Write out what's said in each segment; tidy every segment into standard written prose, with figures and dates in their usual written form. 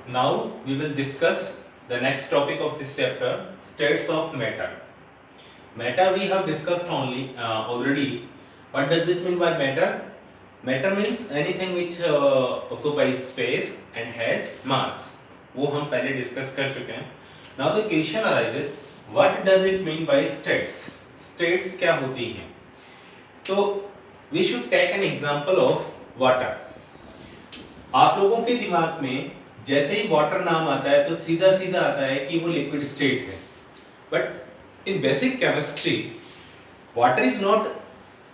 Now we will discuss the next topic of this chapter, states of matter. Matter we have discussed already. What does it mean by matter? Matter means anything which occupies space and has mass. वो हम पहले discuss कर चुके हैं. Now the question arises, what does it mean by states? States क्या होती हैं? तो we should take an example of water. आप लोगों के दिमाग में जैसे ही वाटर नाम आता है तो सीधा सीधा आता है कि वो लिक्विड स्टेट है. But in basic chemistry water is not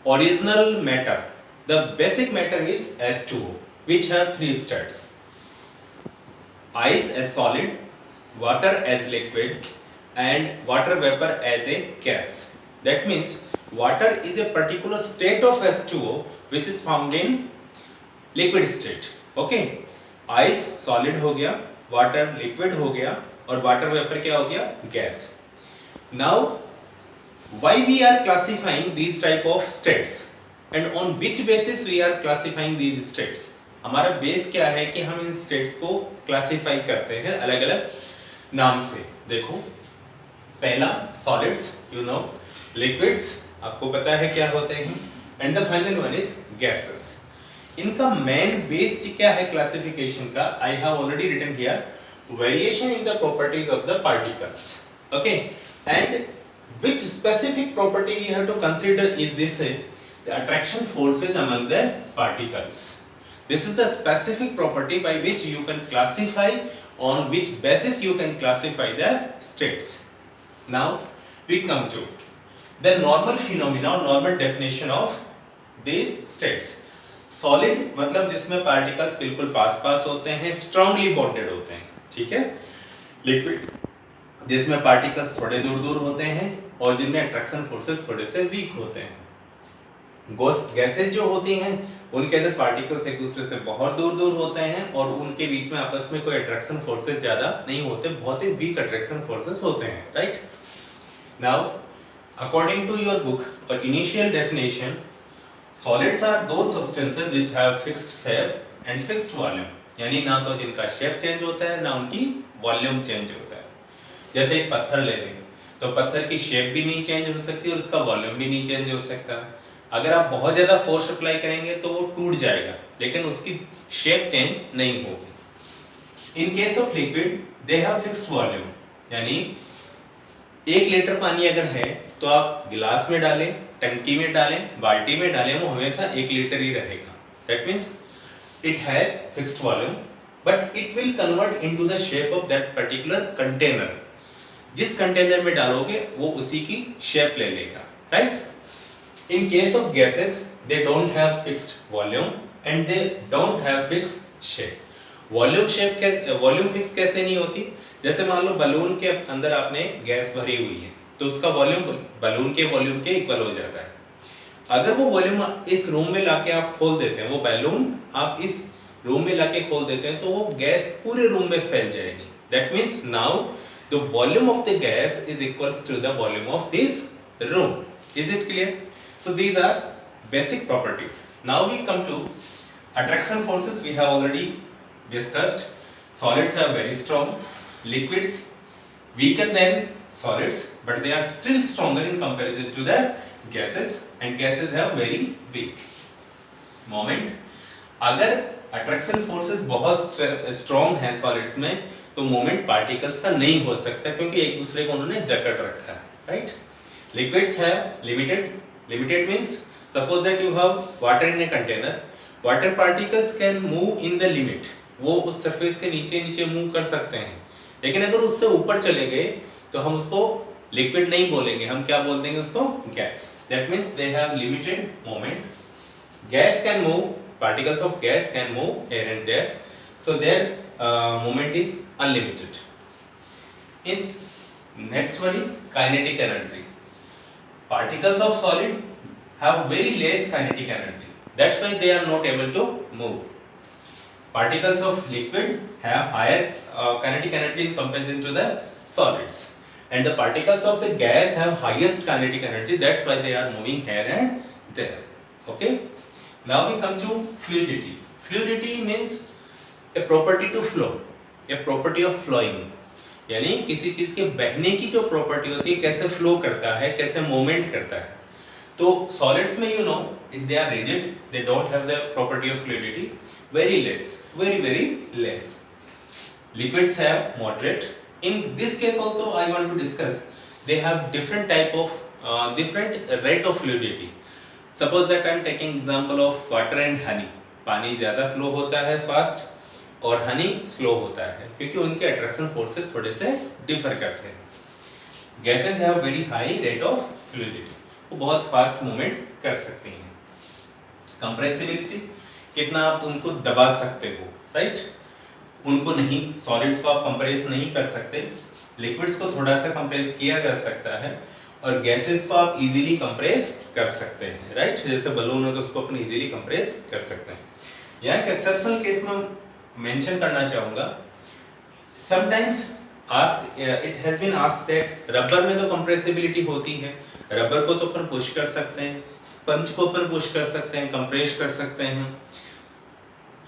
original matter. The basic matter is H2O which have three states: ice as solid, water as liquid and water vapor as a gas. That means water is a particular state of H2O which is found in liquid state. Okay, ice solid हो गया, water liquid हो गया और water vapour क्या हो गया, gas. Now why we are classifying these type of states and on which basis we are classifying these states. हमारा base क्या है कि हम इन स्टेट्स को क्लासिफाई करते हैं अलग अलग नाम से. देखो, पहला सॉलिड्स, यू नो, लिक्विड्स आपको पता है क्या होते हैं, and the final one is gases. इनका मेन बेस क्या है क्लासिफिकेशन का? I have already written here, variation in the properties of the particles. Okay, and which specific property we have to consider is this, the attraction forces among the particles. This is the specific property by which you can classify, on which basis you can classify the states. Now we come to the normal phenomena, normal definition of these states. Solid मतलब जिसमें particles बिल्कुल पास पास होते हैं, strongly bonded होते हैं, ठीक है. Liquid जिसमें पार्टिकल्स थोड़े दूर दूर होते हैं और जिनमें अट्रैक्शन फोर्सेस थोड़े से वीक होते हैं. गैसेस जो होती हैं उनके अंदर पार्टिकल्स एक दूसरे से बहुत दूर दूर होते हैं और उनके बीच में आपस में कोई अट्रैक्शन फोर्सेस ज्यादा नहीं होते, बहुत ही वीक अट्रैक्शन फोर्सेस होते हैं, right. Now according to your book और initial definition, solids are those substances which have fixed shape and fixed volume. यानी ना तो जिनका शेप चेंज होता है ना उनकी वॉल्यूम चेंज होता है. जैसे एक पत्थर ले लें तो पत्थर की शेप भी नहीं चेंज हो सकती और उसका वॉल्यूम भी नहीं चेंज हो सकता. अगर आप बहुत ज्यादा फोर्स अप्लाई करेंगे तो वो टूट जाएगा लेकिन उसकी शेप चेंज नहीं होगी. इन case of liquid they have fixed volume. यानी 1 लीटर पानी अगर है तो आप गिलास में डालें, टंकी में डालें, बाल्टी में डालें, वो हमेशा 1 लीटर ही रहेगा. That means it has fixed volume but it will convert into the shape of that particular container. जिस कंटेनर में डालोगे वो उसी की शेप ले लेगा, right. In case of gases they don't have fixed volume and they don't have fixed shape. Volume fix कैसे नहीं होती? जैसे मान लो बलून के अंदर आपने गैस भरी हुई है तो उसका वॉल्यूम बलून के वॉल्यूम के इक्वल हो जाता है. अगर वो वॉल्यूम इस रूम में लाके आप खोल देते हैं, वो बैलून आप इस रूम में लाके खोल देते हैं तो वो गैस पूरे रूम में फैल जाएगी. That means now the volume of the gas is equals to the volume of this room. Is it clear? So these are basic properties. Now we come to attraction forces. We have already discussed. Solids are very strong, liquids weaker than solids but they are still stronger in comparison to the gases, and gases have very weak moment. अगर attraction forces बहुत strong है solids में तो moment particles का नहीं हो सकता क्योंकि एक दूसरे को उन्होंने जकड़ रखा है, right. Liquids have limited means suppose that you have water in a container. Water particles can move in the limit. वो उस सरफेस के नीचे नीचे मूव कर सकते हैं, लेकिन अगर उससे ऊपर चले गए तो हम उसको लिक्विड नहीं बोलेंगे, हम क्या बोल देंगे उसको? Gas. That means they have limited moment. Gas can move, particles of gas can move here and there, so their moment is unlimited. This next one is kinetic energy. Particles of solid have very less kinetic energy. That's why they are not able to move. Particles of liquid have higher kinetic energy in comparison to the solids, and the particles of the gas have highest kinetic energy. That's why they are moving here and there. Okay. Now we come to fluidity. Fluidity means a property to flow. A property of flowing, यानी किसी चीज के बहने की जो property होती है, कैसे फ्लो करता है, कैसे मूवमेंट करता है। तो सॉलिड्स में you know they are rigid, they don't have the property of fluidity, very less, very less. Liquids have moderate. In this case also I want to discuss, they have different type of different rate of fluidity. Suppose that I am taking example of water and honey. पानी ज़्यादा flow होता है fast और Honey slow होता है, क्योंकि उनके attraction forces थोड़े से डिफर करते हैं. Gases have very high rate of fluidity, वो बहुत फास्ट मूवमेंट कर सकती हैं. कंप्रेसिबिलिटी, कितना आप उनको दबा सकते हो, राइट? उनको नहीं, सॉलिड्स को आप कंप्रेस नहीं कर सकते, लिक्विड्स को थोड़ा सा कंप्रेस किया जा सकता है, और गैसेस को आप इजीली कंप्रेस कर सकते हैं, राइट? जैसे बलून है तो उसको अपन इजीली कंप्रेस कर सकते हैं. यहाँ एक एक्सेप्शनल केस में मेंशन करना चाहूँगा. Sometimes it has been asked that rubber में तो कंप्रेसिबिलिटी होती है, रबर को तो अपन पुश कर सकते हैं, स्पंज को अपन पुश कर सकते हैं, कंप्रेस कर सकते हैं.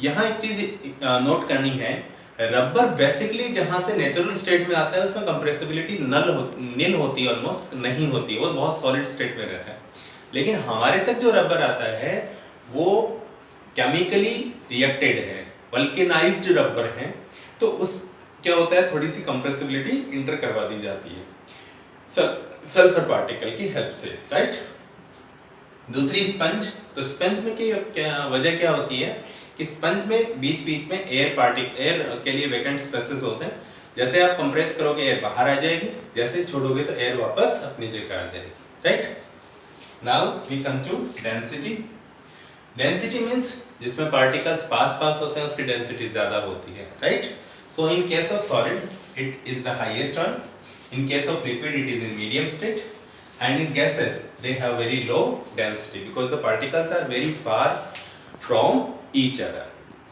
यहाँ एक चीज नोट करनी है, रबर बेसिकली जहां से नेचुरल स्टेट में आता है उसमें कंप्रेसिबिलिटी नील होती है, ऑलमोस्ट नहीं होती है, वो बहुत सॉलिड स्टेट में रहता है. लेकिन हमारे तक जो रबर आता है वो केमिकली रिएक्टेड है, वल्केनाइज्ड रबर है, तो उस क्या होता है, थोड़ी सी कंप्रेसिबिलिटी इंटर करवा दी जाती है सल्फर पार्टिकल की हेल्प से, राइट? दूसरी स्पंज, तो स्पंज में क्या वजह क्या होती है कि स्पंज में बीच में एयर के लिए वैकेंट स्पेसेस होते हैं. जैसे आप कंप्रेस करोगे एयर बाहर आ जाएगी, जैसे छोड़ोगे तो एयर वापस अपनी जगह आ जाएगी, right? Now we come to density. Density means जिसमें पार्टिकल्स पास होते हैं उसकी डेंसिटी ज्यादा होती है, right? So in case of solid it is the highest one, in case of liquid it is in medium state, and in gases they have very low density because the particles are very far from each other.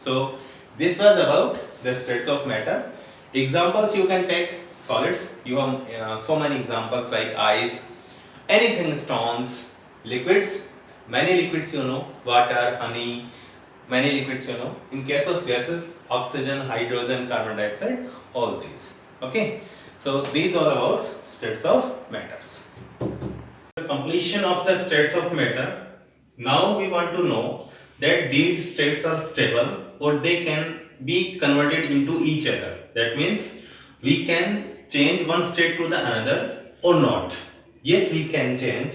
So this was about the states of matter. Examples you can take solids, you have so many examples like ice, anything, stones. Liquids, many liquids you know, water, honey, many liquids you know. In case of gases, oxygen, hydrogen, carbon dioxide, all these. Okay, so these are about states of matters. The completion of the states of matter. Now we want to know that these states are stable or they can be converted into each other. That means we can change one state to the another or not. Yes, we can change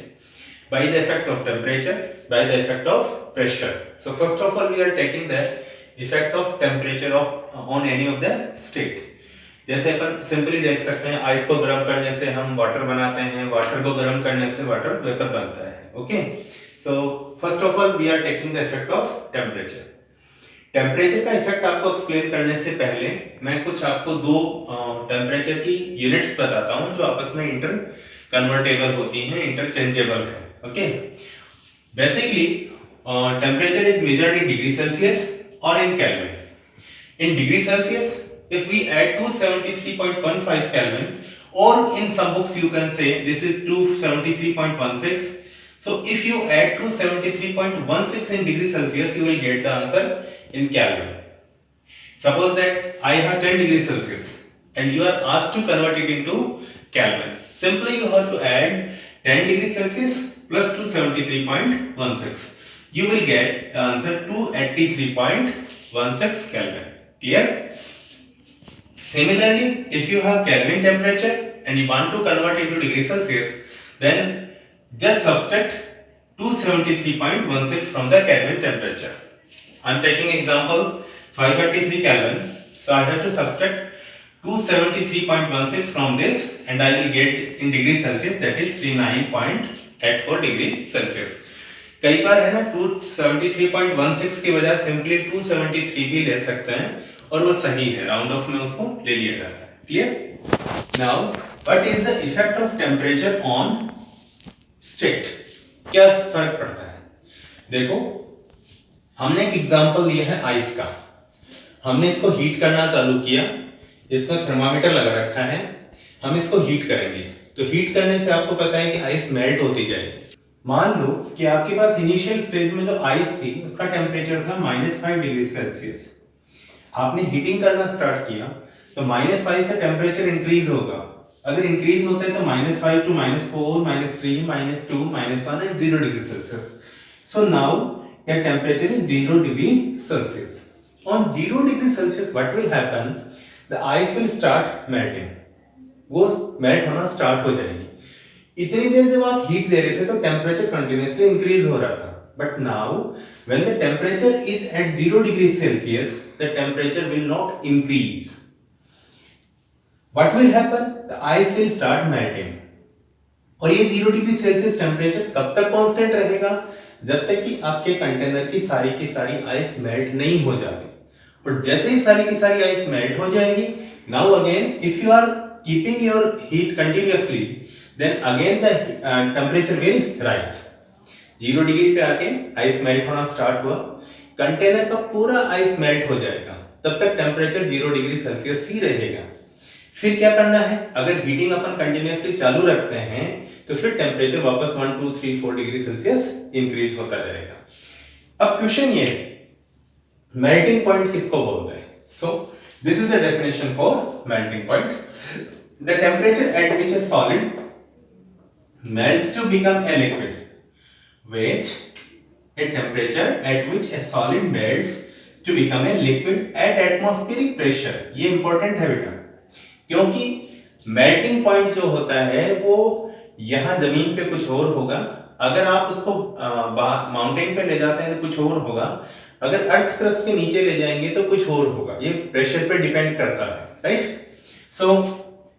by the effect of temperature, by the effect of pressure. So first of all we are taking the effect of temperature on any of the state. जैसे अपन simply देख सकते हैं, ice को गर्म करने से हम water बनाते हैं, वाटर को गर्म करने से वाटर वेपर बनता है. Okay, so first of all we are taking the effect of temperature. Temperature का इफेक्ट आपको एक्सप्लेन करने से पहले मैं कुछ आपको दो टेम्परेचर की यूनिट्स बताता हूं जो आपस में इंटर कन्वर्टेबल होती हैं, इंटरचेंजेबल है. Okay, basically temperature is measured in degree Celsius और इन kelvin. In degree Celsius, if we add 273.15 Kelvin, or in some books you can say this is 273.16. So if you add 273.16 in degree Celsius, you will get the answer in Kelvin. Suppose that I have 10 degrees Celsius and you are asked to convert it into Kelvin. Simply you have to add 10 degrees Celsius plus 273.16. You will get the answer 283.16 Kelvin. Clear? Similarly, if you have Kelvin temperature and you want to convert into degree Celsius, then just subtract 273.16 from the Kelvin temperature. I am taking example 533 Kelvin, so I have to subtract 273.16 from this and I will get in degree Celsius, that is 39.84 degree Celsius. कई बार है ना 273.16 की बजाय simply 273 भी ले सकते हैं और वो सही है, राउंड ऑफ में उसको ले लिया जाता है. Clear? Now what is the effect of temperature on state? क्या फर्क पड़ता है? देखो, हमने एक एग्जांपल लिया है आइस का. हमने इसको हीट करना चालू किया, इसमें थर्मामीटर लगा रखा है, हम इसको हीट करेंगे. तो हीट करने से आपको पता है कि आइस मेल्ट होती जाएगी. मान लो कि आपके पास इनिशियल स्टेज में जो आइस थी उसका टेम्परेचर था -5 डिग्री सेल्सियस. आपने हीटिंग करना स्टार्ट किया तो -5 से टेम्परेचर इंक्रीज होगा। अगर इंक्रीज होता है तो -5 to -4, -3, -2, -1 and 0 degree Celsius. So now the temperature is 0 degree Celsius. On 0 degree Celsius, what will happen? The ice will start melting. वो मेल्ट होना स्टार्ट हो जाएगी। इतनी देर जब आप हीट दे रहे थे तो टेम्परेचर कंटिन्यूअसली इंक्रीज हो रहा था। But now, when the temperature is at 0 degree Celsius, the temperature will not increase. What will happen? The ice will start melting. और ये 0 डिग्री सेल्सियस टेम्परेचर कब तक कांस्टेंट रहेगा? जब तक कि आपके कंटेनर की सारी आइस मेल्ट नहीं हो जाती। और जैसे ही सारी की सारी आइस मेल्ट हो जाएगी, now again if you are keeping your heat continuously, then again the temperature will rise. 0 degree पे आके आइस मेल्ट होना स्टार्ट हुआ, कंटेनर का पूरा आइस मेल्ट हो जाएगा, तब तक टेम्परेचर 0 डिग्री सेल्सियस ही रहेगा। फिर क्या करना है? अगर हीटिंग अपन कंटिन्यूअसली चालू रखते हैं तो फिर टेम्परेचर वापस 1 2 3 4 डिग्री सेल्सियस इंक्रीज होता जाएगा। अब क्वेश्चन ये, मेल्टिंग पॉइंट किसको बोलते हैं? So this is the definition for melting point. The temperature at which A solid melts to become a liquid, which a temperature at which a solid melts to become a liquid at atmospheric pressure। ये important है बेटा, क्योंकि melting point जो होता है वो यहाँ जमीन पे कुछ और होगा, अगर आप उसको माउंटेन पे ले जाते हैं तो कुछ और होगा, अगर अर्थ क्रस्ट के नीचे ले जाएंगे तो कुछ और होगा। ये प्रेशर पे डिपेंड करता है, right? So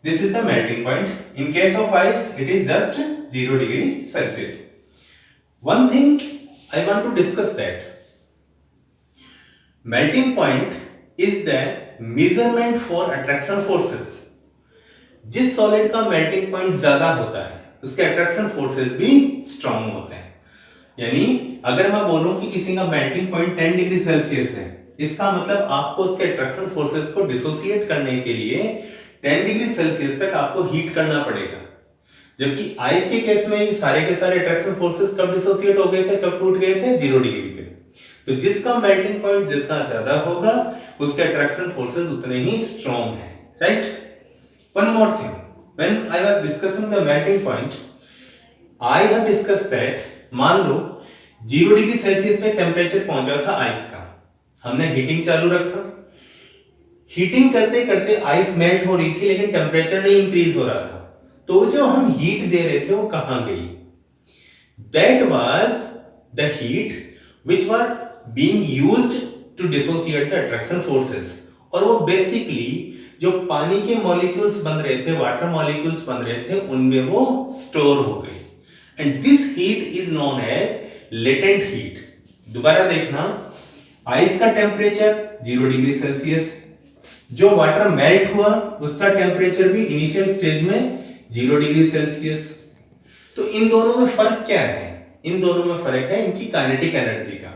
this is the melting point. In case of ice, it is just 0 degree Celsius. One thing I want to discuss that melting point is the measurement for attraction forces. जिस solid का melting point ज्यादा होता है उसके attraction forces भी strong होते हैं। यानी अगर मैं बोलूं कि किसी का मेल्टिंग पॉइंट 10 डिग्री सेल्सियस है, इसका मतलब आपको उसके अट्रैक्शन फोर्सेस को डिसोसिएट करने के लिए 10 डिग्री सेल्सियस तक आपको हीट करना पड़ेगा। जबकि आइस के केस में ये सारे के सारे अट्रैक्शन फोर्सेस कब डिसोसिएट हो गए थे, कब टूट गए थे? 0 डिग्री पे। तो जिसका मेल्टिंग पॉइंट जितना ज्यादा होगा उसके अट्रैक्शन फोर्सेस उतने ही स्ट्रांग हैं, right? One more thing, when I was discussing the melting point, I have discussed that मान लो 0 डिग्री सेल्सियस पे टेम्परेचर पहुंचा था आइस का, हमने हीटिंग चालू रखा, हीटिंग करते करते आइस मेल्ट हो रही थी लेकिन टेम्परेचर नहीं इंक्रीज हो रहा था, तो जो हम हीट दे रहे थे वो कहां गई? That was the heat which were being used to dissociate the attraction forces. और वो बेसिकली जो पानी के मॉलिक्यूल्स बन रहे थे, वाटर मॉलिक्यूल्स बन रहे थे, उनमें वो स्टोर हो गई। And this heat is known as latent heat. दोबारा देखना, आइस का टेम्परेचर 0 डिग्री सेल्सियस, जो वाटर मेल्ट हुआ उसका टेम्परेचर भी इनिशियल स्टेज में 0 डिग्री सेल्सियस। तो इन दोनों में फर्क क्या है? इन दोनों में फर्क है इनकी काइनेटिक एनर्जी का।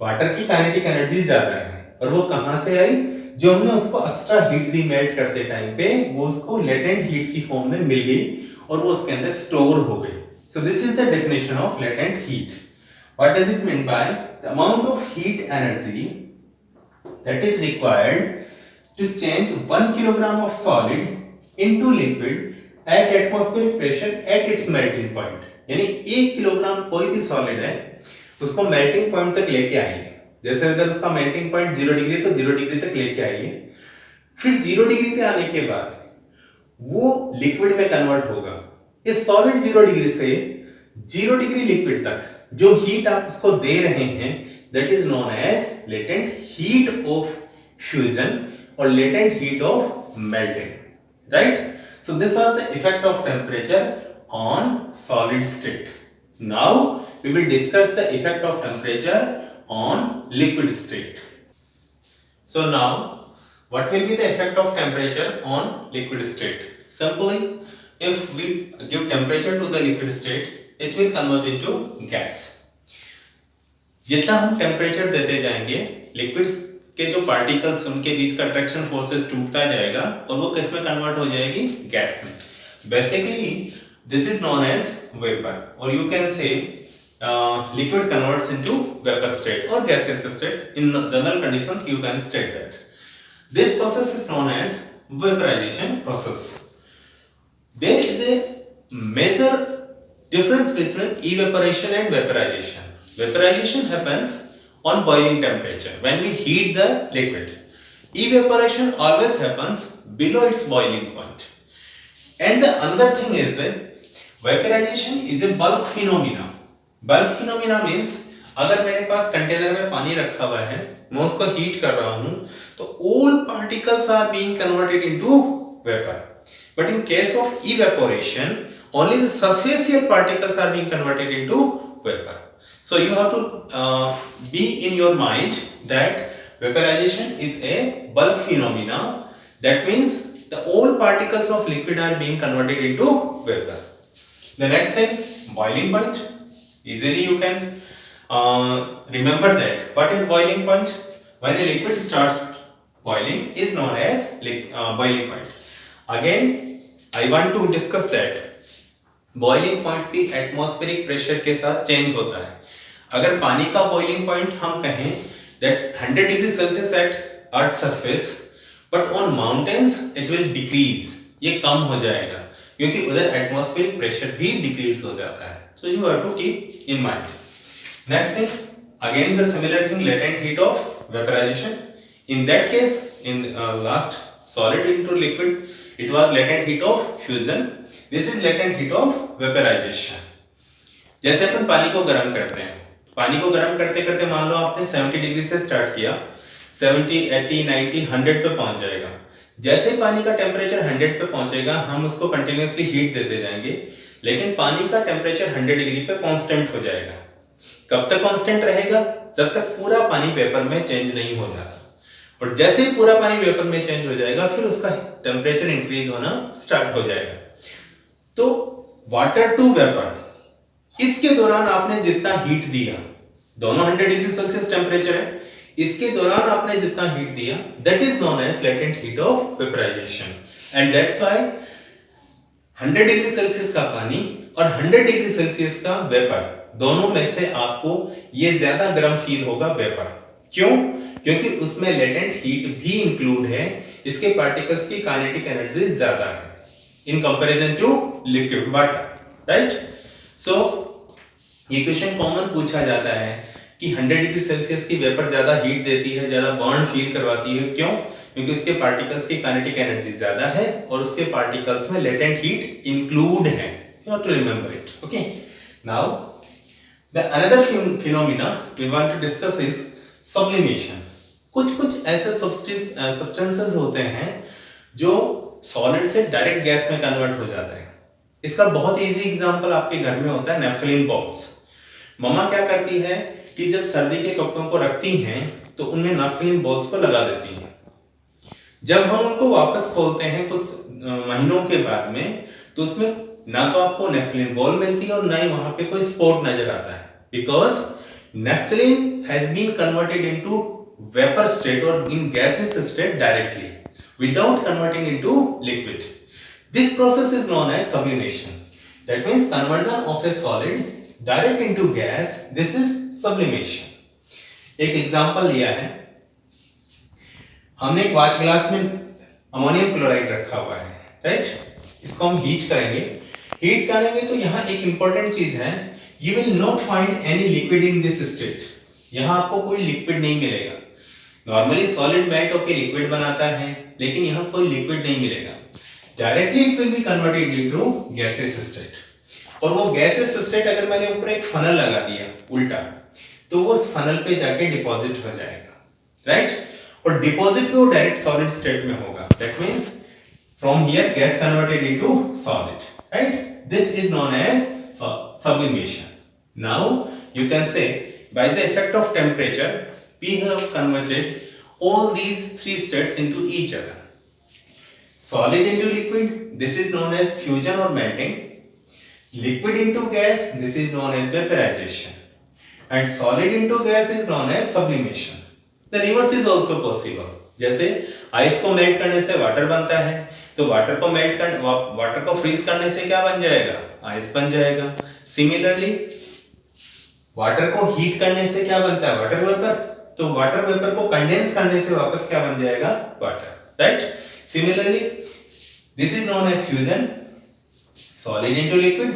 वाटर की काइनेटिक एनर्जी ज्यादा है, और वो कहां से आई? जो हमने उसको एक्स्ट्रा हीट दी मेल्ट करते टाइम पे, वो उसको लेटेंट हीट की फॉर्म में मिल गई और वो उसके अंदर स्टोर हो गई। So this is the definition of latent heat. What does it mean by? The amount of heat energy that is required to change 1 kilogram of solid into liquid at atmospheric pressure at its melting point। यानी 1 kilogram कोई भी solid है उसको melting point तक लेके आइए। जैसे अगर उसका मेल्टिंग पॉइंट 0 डिग्री तो 0 डिग्री तक लेके आइए, फिर 0 डिग्री पे आने के बाद वो लिक्विड में कन्वर्ट होगा। इस सॉलिड 0 डिग्री से 0 डिग्री लिक्विड तक जो हीट आप उसको दे रहे हैं, that is known as latent heat of fusion or latent heat of melting, right? So this was the effect of temperature on solid state. Now we will discuss the effect of temperature on liquid state. So now what will be the effect of temperature on liquid state? Simply, if we give temperature to the liquid state, it will convert into gas. जितना हम temperature देते जाएंगे, liquid के जो particles उनके बीच का attraction forces टूटता जाएगा और वो किस में कन्वर्ट हो जाएगी? गैस में। Basically this is known as vapour, और you can say liquid converts into vapour state और gaseous state. In general conditions you can state that. This process is known as vaporization process. There is a major difference between evaporation and vaporization. Vaporization happens on boiling temperature when we heat the liquid. Evaporation always happens below its boiling point. And the another thing is that vaporization is a bulk phenomena. Bulk phenomena means अगर मेरे पास container में पानी रखा हुआ है, मैं उसको heat कर रहा हूं, तो all particles are being converted into vapor. But in case of evaporation, only the superficial particles are being converted into vapor. So you have to be in your mind that vaporization is a bulk phenomena. That means the all particles of liquid are being converted into vapor. The next thing, boiling point. Easily you can remember that. What is boiling point? When a liquid starts boiling is known as boiling point. Again, I want to discuss that boiling point भी atmospheric pressure के साथ change होता है. अगर पानी का boiling point हम कहें that 100 degree Celsius at earth surface, but on mountains it will decrease, ये कम हो जाएगा क्योंकि उधर एटमॉस्फेरिक प्रेशर भी डिक्रीज हो जाता है. So you have to keep in mind. Next thing, again the similar thing, latent heat of vaporisation. In that case, in last solid into liquid, it was latent heat of fusion. This is latent heat of vaporisation. जैसे अपन पानी को गर्म करते हैं, पानी को गर्म करते करते मान लो आपने 70 डिग्री से स्टार्ट किया, 70, 80, 90, 100 पे पहुंच जाएगा. जैसे ही पानी का टेम्परेचर 100 पे पहुंचेगा, हम उसको कंटिन्यूअसली हीट देते जाएंगे, लेकिन पानी का टेम्परेचर 100 डिग्री पे कांस्टेंट हो जाएगा. कब तक कांस्टेंट रहेगा? जब तक पूरा पानी वेपर में चेंज नहीं हो जाता. और जैसे ही पूरा पानी वेपर में चेंज हो जाएगा, फिर उसका टेम्परेचर इंक्रीज होना स्टार्ट हो जाएगा. तो वाटर टू वेपर, इसके दौरान आपने जितना हीट दिया, दोनों 100 डिग्री सेल्सियस टेम्परेचर है, इसके दौरान आपने जितना हीट दिया, that is known as latent heat of vaporisation. And that's why 100 degree Celsius का पानी और 100 डिग्री सेल्सियस का वेपर, दोनों में से आपको ये ज्यादा गर्म फील होगा वेपर. क्यों? क्योंकि उसमें लेटेंट हीट भी इंक्लूड है, इसके पार्टिकल्स की काइनेटिक एनर्जी ज्यादा है in comparison to liquid water, right? So ये क्वेश्चन कॉमन पूछा जाता है कि 100 डिग्री सेल्सियस की वेपर ज्यादा हीट देती है, ज्यादा बर्न फील करवाती है. क्यों? क्योंकि उसके पार्टिकल्स की काइनेटिक एनर्जी ज्यादा है और उसके पार्टिकल्स में लेटेंट हीट इंक्लूड है. You have to remember it. Okay. Now the another phenomena we want to discuss is sublimation. कुछ ऐसे substances होते हैं जो सॉलिड से डायरेक्ट गैस में कन्वर्ट हो जाता है. इसका बहुत इजी एग्जांपल आपके घर में होता है नेफ्थलीन बॉल्स. मम्मा क्या करती है कि जब सर्दी के कपड़ों को रखती हैं तो उनमें नेफ्थलीन बॉल्स को लगा देती हैं. जब हम उनको वापस खोलते हैं कुछ महीनों के बाद में, तो उसमें ना तो आपको नेफ्थलीन बॉल मिलती है और ना ही वहां पे कोई स्पॉट नजर आता है, because naphthalene has been converted into vapour state और in gases state directly without converting into liquid. This process is known as sublimation. That means conversion of a solid direct into gas. This is sublimation. एक example लिया है, हमने एक watch glass में ammonium chloride रखा हुआ है, right? इसको हम हीट करेंगे. हीट करेंगे तो यहाँ एक इंपॉर्टेंट चीज है, you will not find any liquid in this state. यहाँ आपको कोई लिक्विड नहीं मिलेगा. नॉर्मली सॉलिड मेल्ट होकर लिक्विड बनाता है, लेकिन यहाँ कोई लिक्विड नहीं मिलेगा. Directly it will be converted into gases state. और वो गैसेस स्टेट अगर मैंने ऊपर एक फनल लगा दिया उल्टा, तो वो उस फनल पे जाके डिपॉजिट हो जाएगा, राइट? और डिपॉजिट भी वो डायरेक्ट सॉलिड स्टेट में होगा. That means from here gas converted into solid, right? This is known as sublimation. Now you can say by the effect of temperature we have converted all these three states into each other. Solid into liquid, this is known as fusion or melting. Liquid into gas, this is known as vaporization. And solid into gas is known as sublimation. The reverse is also possible. जैसे ice को melt करने से water बनता है, तो water को freeze करने से क्या बन जाएगा? आइस बन जाएगा. सिमिलरली वाटर को हीट करने से क्या बनता है? Water vapour. तो वाटर वेपर को कंडेंस करने से वापस क्या बन जाएगा, water, right. Similarly this is known as fusion, solid into liquid,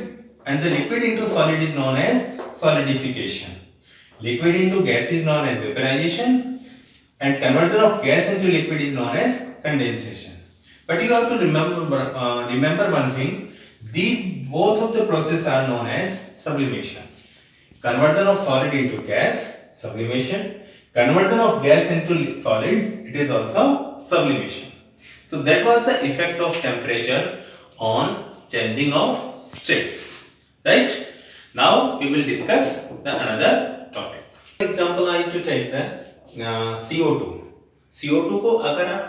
and the liquid into solid is known as solidification. Liquid into gas is known as vaporization, and conversion of gas into liquid is known as condensation. But you have to remember one thing, these both of the process are known as sublimation. Conversion of solid into gas, sublimation. Conversion of gas into solid, it is also sublimation. So that was the effect of temperature on changing of states, right? Now we will discuss the another topic. For example, I have to take the CO2. CO2 को अगर आप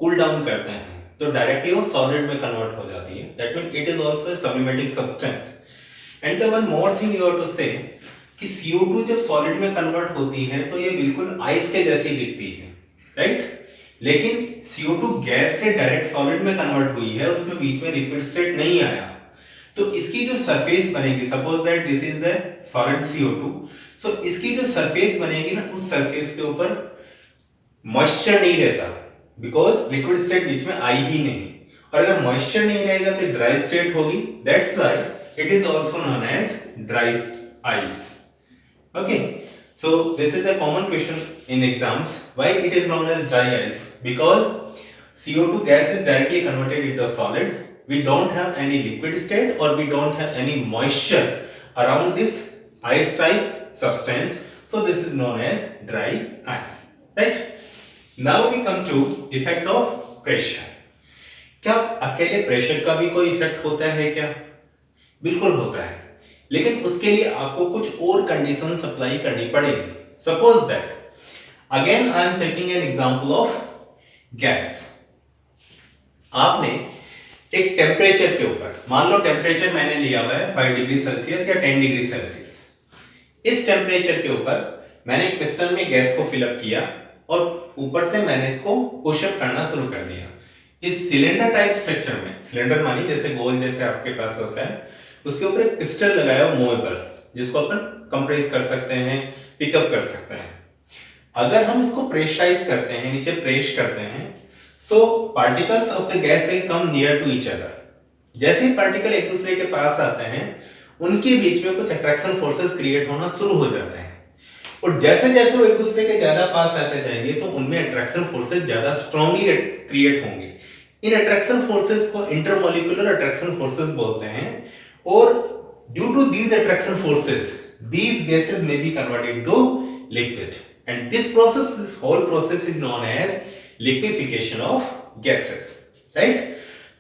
cool down करते हैं तो directly वो solid में convert हो जाती है. That means it is also a sublimating substance. And the one more thing you have to say कि CO2 जब solid में convert होती है तो ये बिल्कुल ice के जैसी दिखती है, right? लेकिन CO2 गैस से डायरेक्ट सॉलिड में कन्वर्ट हुई है, उसमें बीच में लिक्विड स्टेट नहीं आया, तो इसकी जो सरफेस बनेगी, suppose that this is the solid CO2, सो इसकी जो सरफेस बनेगी ना, उस सरफेस के ऊपर मॉइस्चर नहीं रहता, बिकॉज लिक्विड स्टेट बीच में आई ही नहीं, और अगर मॉइस्चर नहीं रहेगा तो ड्राई स्टेट होगी, that's why it is also known as dry ice. Okay, so this is a common question in exams, why it is known as dry ice, because CO2 gas is directly converted into solid, we don't have any liquid state or we don't have any moisture around this ice type substance, so this is known as dry ice, right? Now we come to effect of pressure. क्या अकेले pressure का भी कोई effect होता है क्या? बिल्कुल होता है, लेकिन उसके लिए आपको कुछ और कंडीशन अप्लाई करनी पड़ेगी. Suppose that again I am taking an example of gas. आपने एक टेम्परेचर के ऊपर, मान लो टेम्परेचर मैंने लिया हुआ है 5 डिग्री सेल्सियस या 10 डिग्री सेल्सियस. इस टेम्परेचर के ऊपर मैंने एक पिस्टन में गैस को फिलअप किया और ऊपर से मैंने इसको पुशअप करना शुरू कर दिया. इस सिलेंडर टाइप स्ट्रक्चर में, सिलेंडर मानी जैसे गोल जैसे आपके पास होता है, उसके ऊपर एक पिस्टन लगाया हुआ मूवेबल, जिसको अपन कंप्रेस कर सकते हैं, पिकअप कर सकते हैं. अगर हम इसको प्रेशराइज करते हैं, नीचे प्रेस करते हैं, so particles of the gas will come near to each other. जैसे ही पार्टिकल एक दूसरे के पास आते हैं, उनके बीच में कुछ अट्रैक्शन फोर्सेस क्रिएट होना शुरू हो जाते हैं, और जैसे जैसे वो एक दूसरे के ज्यादा पास आते जाएंगे तो उनमें अट्रैक्शन फोर्सेस ज्यादा स्ट्रांगली क्रिएट होंगे. इन अट्रैक्शन फोर्सेस को इंटरमॉलिक्यूलर अट्रैक्शन फोर्सेस बोलते हैं, और due to these attraction forces, these gases may be converted into liquid, and this whole process is known as liquefaction of gases, right?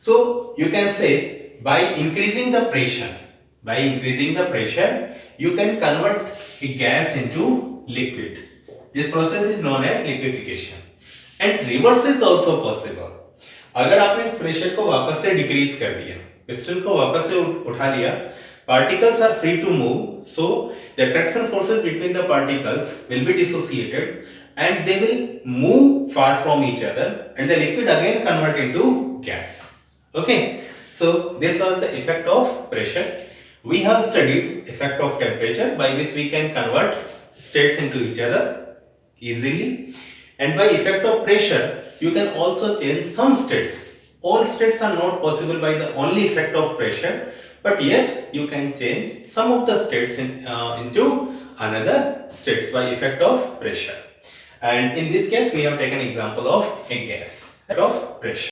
So you can say by increasing the pressure you can convert a gas into liquid. This process is known as liquefaction, and reverse is also possible. अगर आपने इस pressure को वापस से decrease कर दिया, piston को वापस से उठा लिया, particles are free to move, so the attraction forces between the particles will be dissociated and they will move far from each other, and the liquid again convert into gas. Okay, so this was the effect of pressure. We have studied effect of temperature, by which we can convert states into each other easily, and by effect of pressure you can also change some states. All states are not possible by the only effect of pressure, but yes, you can change some of the states into another states by effect of pressure. And in this case we have taken example of a gas of pressure.